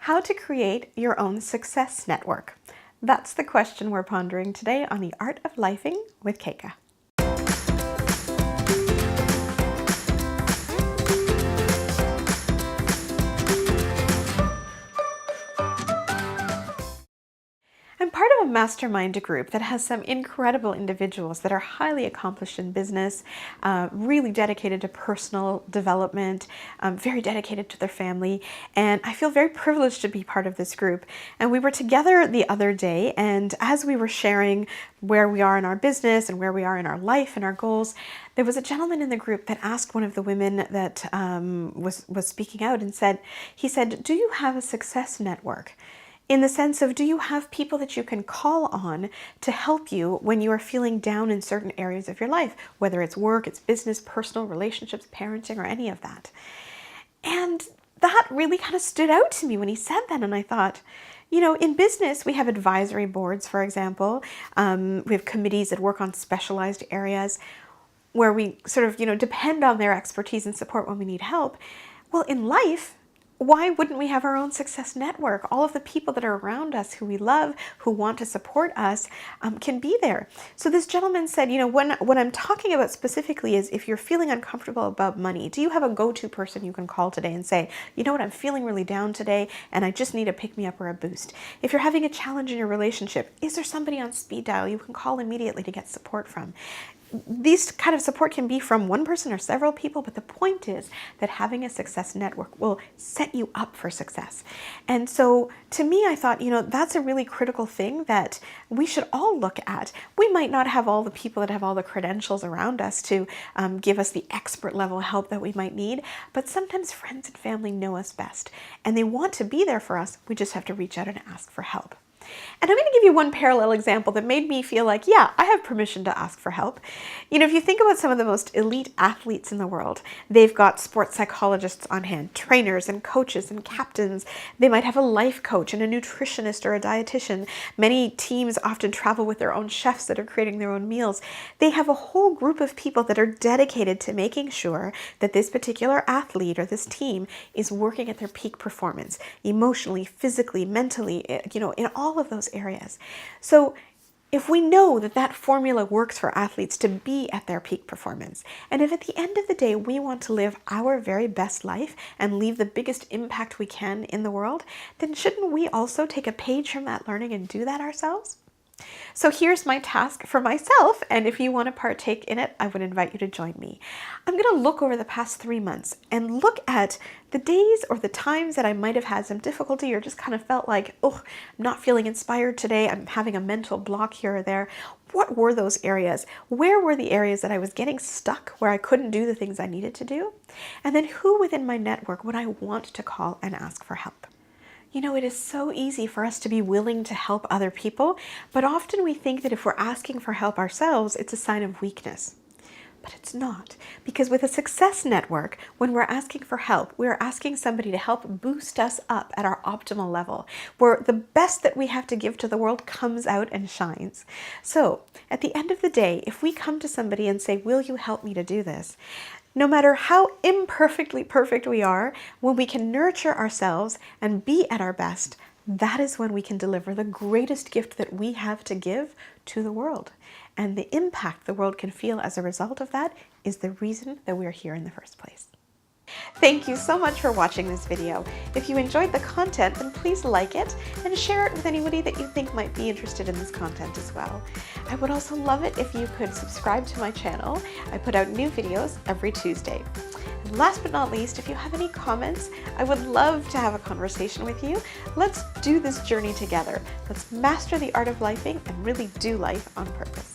How to create your own success network. That's the question we're pondering today on The Art of Lifing with Keika. I'm part of a mastermind group that has some incredible individuals that are highly accomplished in business, really dedicated to personal development, very dedicated to their family, and I feel very privileged to be part of this group. And we were together the other day, and as we were sharing where we are in our business and where we are in our life and our goals, there was a gentleman in the group that asked one of the women that was speaking out and said, "Do you have a success network?" In the sense of, do you have people that you can call on to help you when you are feeling down in certain areas of your life, whether it's work, it's business, personal relationships, parenting, or any of that? And that really kind of stood out to me when he said that. And I thought, in business, we have advisory boards, for example. We have committees that work on specialized areas where we sort of, depend on their expertise and support when we need help. Well, in life, why wouldn't we have our own success network? All of the people that are around us who we love, who want to support us, can be there. So this gentleman said, what I'm talking about specifically is if you're feeling uncomfortable about money, do you have a go-to person you can call today and say, I'm feeling really down today and I just need a pick-me-up or a boost? If you're having a challenge in your relationship, is there somebody on speed dial you can call immediately to get support from? These kind of support can be from one person or several people, but the point is that having a success network will set you up for success. And so to me, I thought, that's a really critical thing that we should all look at. We might not have all the people that have all the credentials around us to give us the expert level help that we might need, but sometimes friends and family know us best and they want to be there for us. We just have to reach out and ask for help. And I'm going to give you one parallel example that made me feel like, yeah, I have permission to ask for help. If you think about some of the most elite athletes in the world, they've got sports psychologists on hand, trainers and coaches and captains. They might have a life coach and a nutritionist or a dietitian. Many teams often travel with their own chefs that are creating their own meals. They have a whole group of people that are dedicated to making sure that this particular athlete or this team is working at their peak performance, emotionally, physically, mentally, in all of those areas. So if we know that that formula works for athletes to be at their peak performance, and if at the end of the day we want to live our very best life and leave the biggest impact we can in the world, then shouldn't we also take a page from that learning and do that ourselves? So here's my task for myself, and if you want to partake in it, I would invite you to join me. I'm going to look over the past 3 months and look at the days or the times that I might have had some difficulty or just kind of felt like, I'm not feeling inspired today, I'm having a mental block here or there. What were those areas? Where were the areas that I was getting stuck, where I couldn't do the things I needed to do? And then who within my network would I want to call and ask for help? It is so easy for us to be willing to help other people, but often we think that if we're asking for help ourselves, it's a sign of weakness. But it's not, because with a success network, when we're asking for help, we're asking somebody to help boost us up at our optimal level, where the best that we have to give to the world comes out and shines. So at the end of the day, if we come to somebody and say, will you help me to do this? No matter how imperfectly perfect we are, when we can nurture ourselves and be at our best, that is when we can deliver the greatest gift that we have to give to the world. And the impact the world can feel as a result of that is the reason that we're here in the first place. Thank you so much for watching this video. If you enjoyed the content, then please like it and share it with anybody that you think might be interested in this content as well. I would also love it if you could subscribe to my channel. I put out new videos every Tuesday. And last but not least, if you have any comments, I would love to have a conversation with you. Let's do this journey together. Let's master the art of lifing and really do life on purpose.